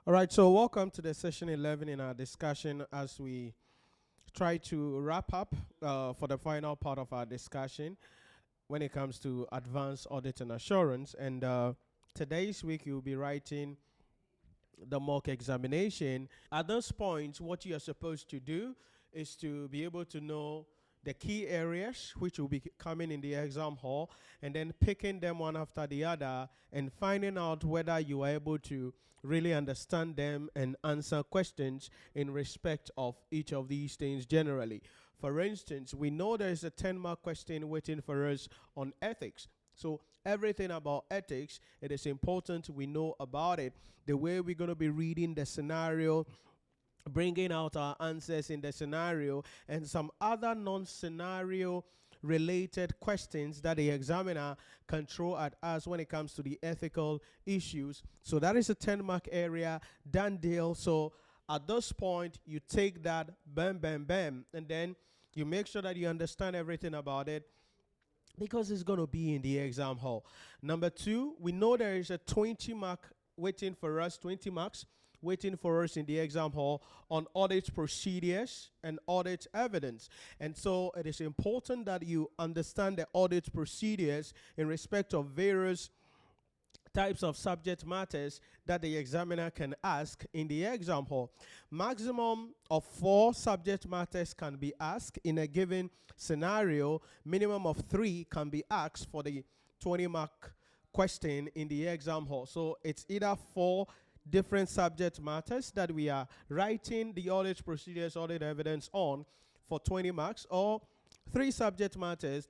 All right, so welcome to the session 11 in our discussion as we try to wrap up for the final part of our discussion when it comes to advanced audit and assurance. And today's week, you'll be writing the mock examination. At this point, what you are supposed to do is to be able to know the key areas which will be coming in the exam hall, and then picking them one after the other and finding out whether you are able to really understand them and answer questions in respect of each of these things generally. For instance, we know there is a 10-mark question waiting for us on ethics. So everything about ethics, it is important we know about it. The way we're going to be reading the scenario, bringing out our answers in the scenario, and some other non-scenario related questions that the examiner can throw at us when it comes to the ethical issues. So that is a 10-mark area, done deal. So at this point, you take that, bam, bam, bam, and then you make sure that you understand everything about it, because it's going to be in the exam hall. Number two, we know there is a 20-mark waiting for us, 20 marks waiting for us in the exam hall on audit procedures and audit evidence. And so it is important that you understand the audit procedures in respect of various types of subject matters that the examiner can ask in the exam hall. Maximum of 4 subject matters can be asked in a given scenario. Minimum of 3 can be asked for the 20-mark question in the exam hall. So it's either 4 different subject matters that we are writing the audit procedures, audit evidence on for 20 marks, or 3 subject matters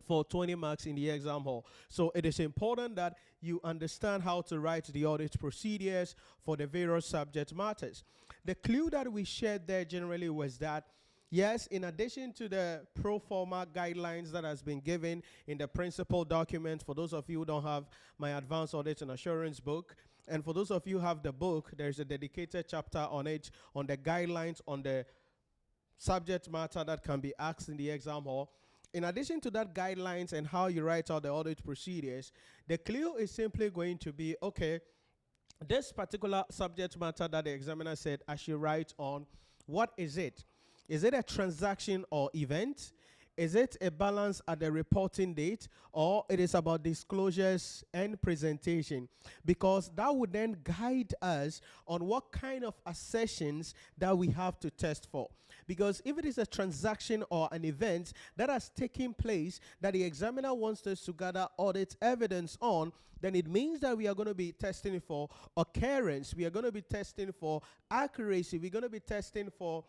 for 20 marks in the exam hall. So it is important that you understand how to write the audit procedures for the various subject matters. The clue that we shared there generally was that, yes, in addition to the pro forma guidelines that has been given in the principal document, for those of you who don't have my advanced audit and assurance book, and for those of you who have the book, there's a dedicated chapter on it, on the guidelines, on the subject matter that can be asked in the exam hall. In addition to that guidelines and how you write out the audit procedures, the clue is simply going to be, okay, this particular subject matter that the examiner said I should write on, what is it? Is it a transaction or event? Is it a balance at the reporting date, or it is about disclosures and presentation? Because that would then guide us on what kind of assertions that we have to test for. Because if it is a transaction or an event that has taken place that the examiner wants us to gather audit evidence on, then it means that we are going to be testing for occurrence. We are going to be testing for accuracy. We're going to be testing for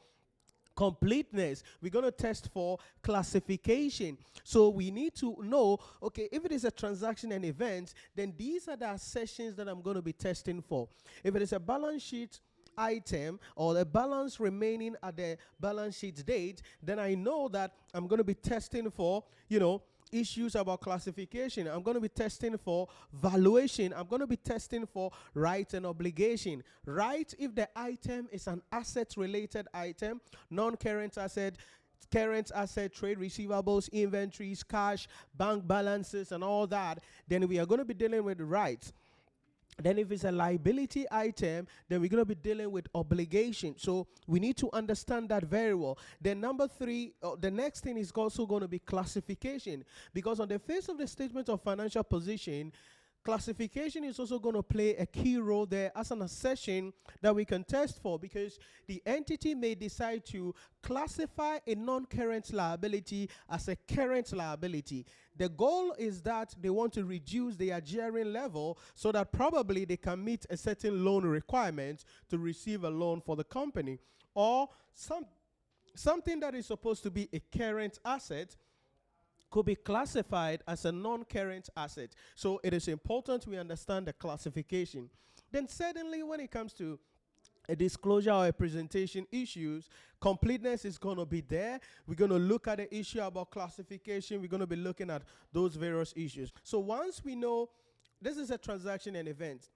completeness. We're going to test for classification. So we need to know, okay, if it is a transaction and event, then these are the sessions that I'm going to be testing for. If it is a balance sheet item or the balance remaining at the balance sheet date, then I know that I'm going to be testing for, issues about classification. I'm going to be testing for valuation. I'm going to be testing for right and obligation. Right, if the item is an asset-related item, non-current asset, current asset, trade receivables, inventories, cash, bank balances, and all that, then we are going to be dealing with rights. Then if it's a liability item, then we're going to be dealing with obligation. So we need to understand that very well. Then number 3, the next thing is also going to be classification. Because on the face of the statement of financial position, classification is also going to play a key role there as an assertion that we can test for, because the entity may decide to classify a non-current liability as a current liability. The goal is that they want to reduce their gearing level so that probably they can meet a certain loan requirement to receive a loan for the company. Or something that is supposed to be a current asset could be classified as a non-current asset. So it is important we understand the classification. Then certainly when it comes to a disclosure or a presentation issues, completeness is going to be there. We're going to look at the issue about classification. We're going to be looking at those various issues. So once we know this is a transaction and event,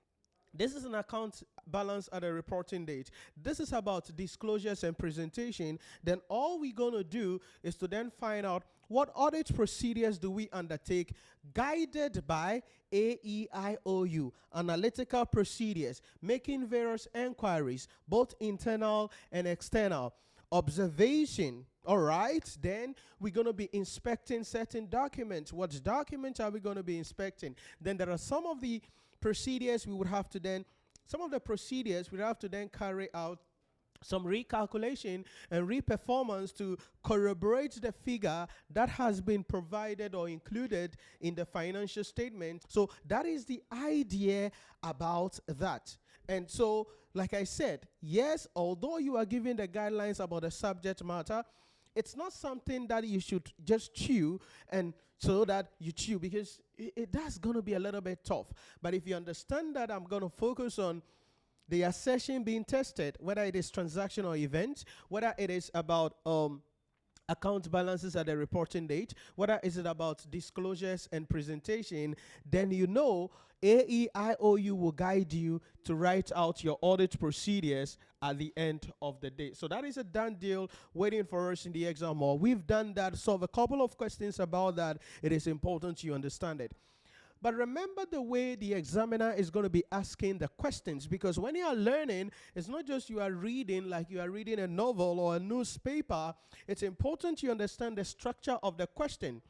this is an account balance at a reporting date, this is about disclosures and presentation, then all we're going to do is to then find out What audit procedures do we undertake guided by AEIOU, analytical procedures, making various inquiries, both internal and external, observation. All right, then we're going to be inspecting certain documents. What documents are we going to be inspecting? Then there are some of the procedures we would have to then, carry out some recalculation and reperformance to corroborate the figure that has been provided or included in the financial statement. So that is the idea about that. And so, like I said, yes, although you are given the guidelines about the subject matter, it's not something that you should just chew and so that you chew, because that's going to be a little bit tough. But if you understand that I'm going to focus on the assertion being tested, whether it is transaction or event, whether it is about account balances at the reporting date, whether is it about disclosures and presentation, then you know AEIOU will guide you to write out your audit procedures at the end of the day. So that is a done deal waiting for us in the exam hall. We've done that, solve a couple of questions about that. It is important you understand it. But remember the way the examiner is going to be asking the questions, because when you are learning, it's not just you are reading like you are reading a novel or a newspaper. It's important you understand the structure of the question.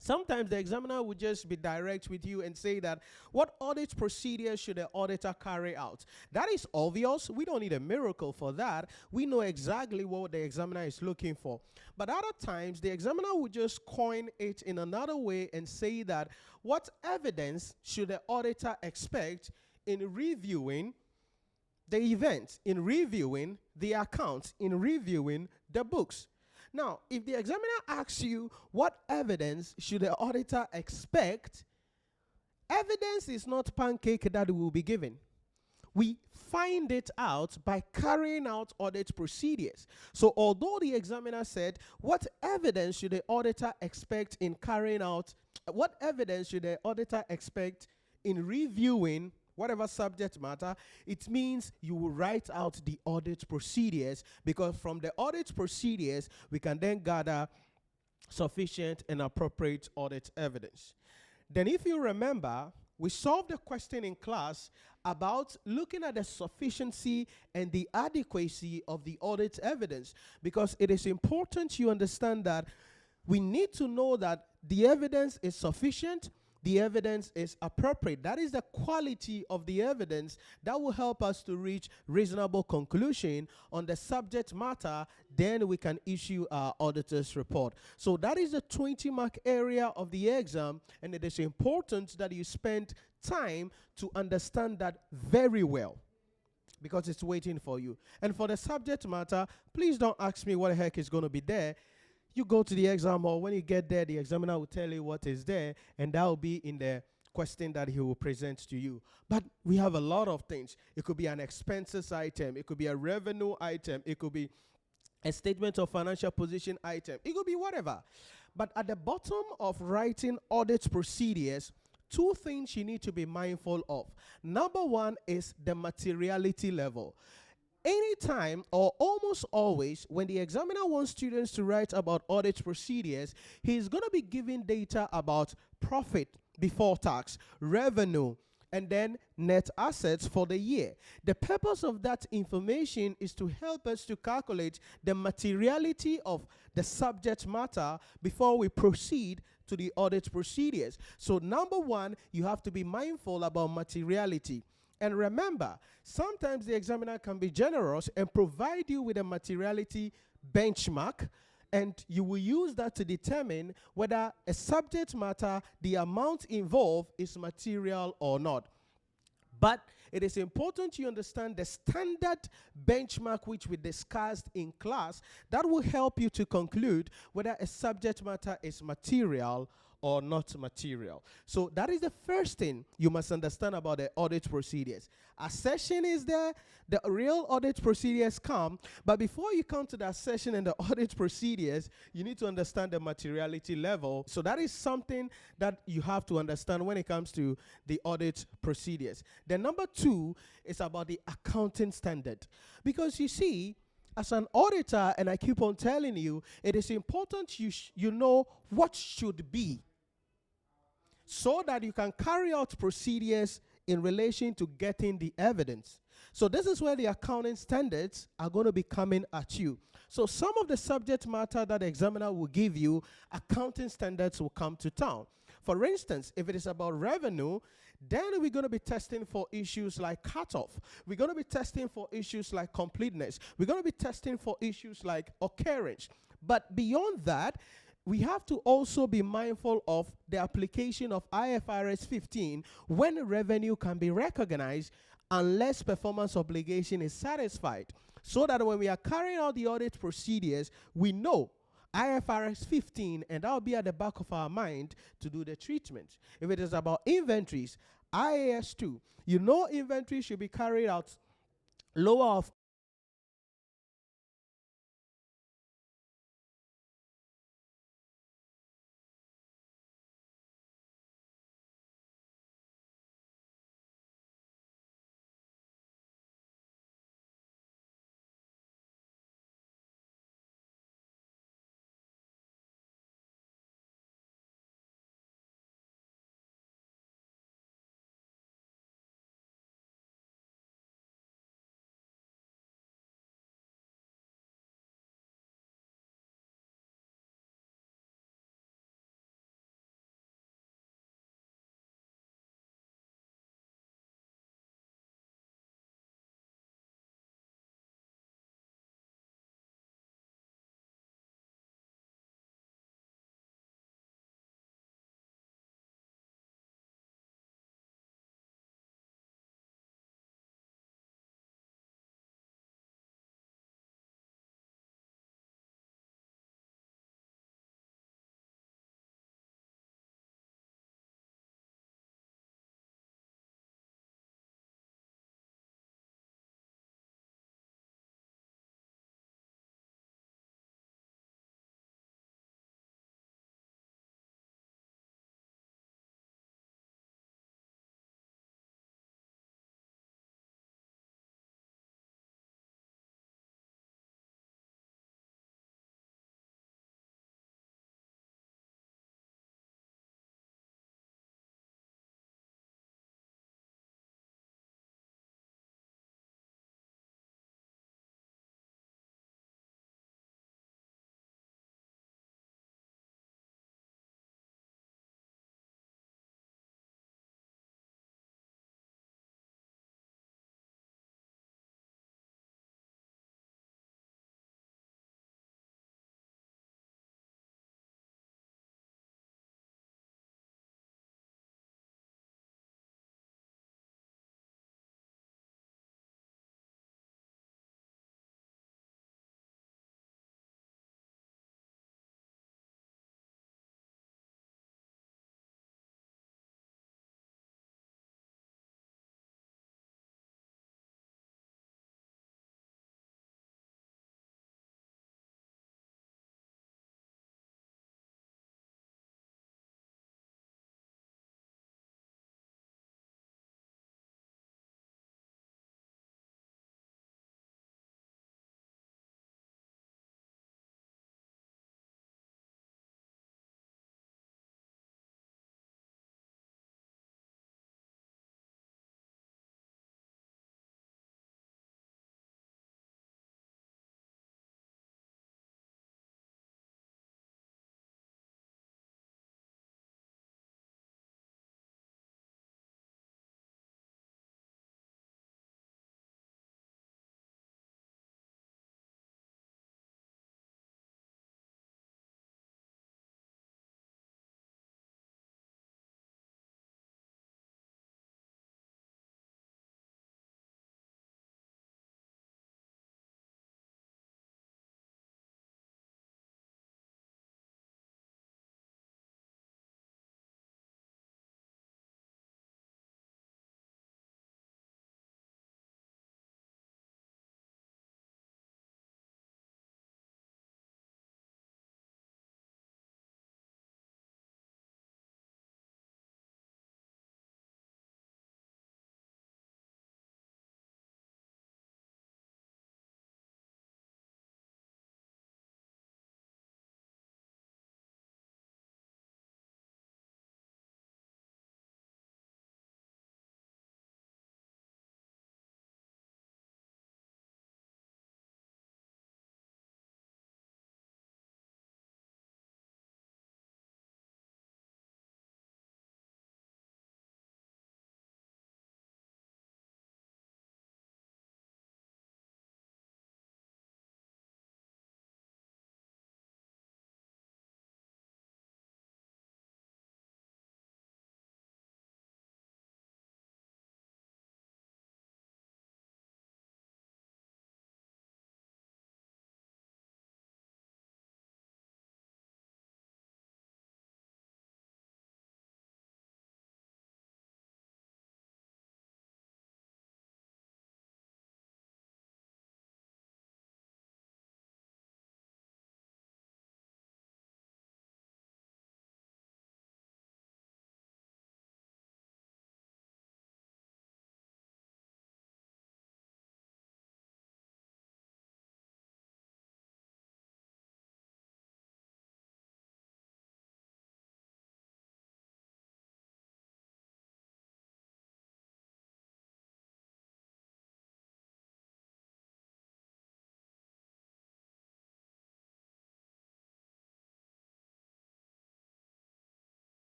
Sometimes the examiner would just be direct with you and say that, what audit procedures should the auditor carry out? That is obvious. We don't need a miracle for that. We know exactly what the examiner is looking for. But other times, the examiner would just coin it in another way and say that, what evidence should the auditor expect in reviewing the event, in reviewing the accounts, in reviewing the books? Now, if the examiner asks you, what evidence should the auditor expect? Evidence is not pancake that will be given. We find it out by carrying out audit procedures. So although the examiner said, what evidence should the auditor expect in carrying out, what evidence should the auditor expect in reviewing whatever subject matter, it means you will write out the audit procedures, because from the audit procedures, we can then gather sufficient and appropriate audit evidence. Then if you remember, we solved the question in class about looking at the sufficiency and the adequacy of the audit evidence, because it is important you understand that we need to know that the evidence is sufficient, the evidence is appropriate. That is the quality of the evidence that will help us to reach reasonable conclusion on the subject matter. Then we can issue our auditor's report. So that is the 20-mark area of the exam, and it is important that you spend time to understand that very well, because it's waiting for you. And for the subject matter, please don't ask me what the heck is going to be there. You go to the exam hall. When you get there, the examiner will tell you what is there, and that will be in the question that he will present to you. But we have a lot of things. It could be an expenses item. It could be a revenue item. It could be a statement of financial position item. It could be whatever. But at the bottom of writing audit procedures, two things you need to be mindful of. Number one is the materiality level. Anytime or almost always when the examiner wants students to write about audit procedures, he's going to be giving data about profit before tax, revenue, and then net assets for the year. The purpose of that information is to help us to calculate the materiality of the subject matter before we proceed to the audit procedures. So number one, you have to be mindful about materiality. And remember, sometimes the examiner can be generous and provide you with a materiality benchmark, and you will use that to determine whether a subject matter, the amount involved, is material or not. But it is important you understand the standard benchmark which we discussed in class that will help you to conclude whether a subject matter is material or not material. So that is the first thing you must understand about the audit procedures. Accession is there, the real audit procedures come, but before you come to the accession and the audit procedures, you need to understand the materiality level. So that is something that you have to understand when it comes to the audit procedures. Then number two is about the accounting standard. Because you see, as an auditor, and I keep on telling you, it is important you know what should be, so that you can carry out procedures in relation to getting the evidence. So this is where the accounting standards are going to be coming at you. So some of the subject matter that the examiner will give you, accounting standards will come to town. For instance, if it is about revenue, then we're going to be testing for issues like cutoff. We're going to be testing for issues like completeness. We're going to be testing for issues like occurrence. But beyond that, we have to also be mindful of the application of IFRS 15 when revenue can be recognized unless performance obligation is satisfied, so that when we are carrying out the audit procedures, we know IFRS 15, and that will be at the back of our mind to do the treatment. If it is about inventories, IAS 2, you know inventory should be carried out lower of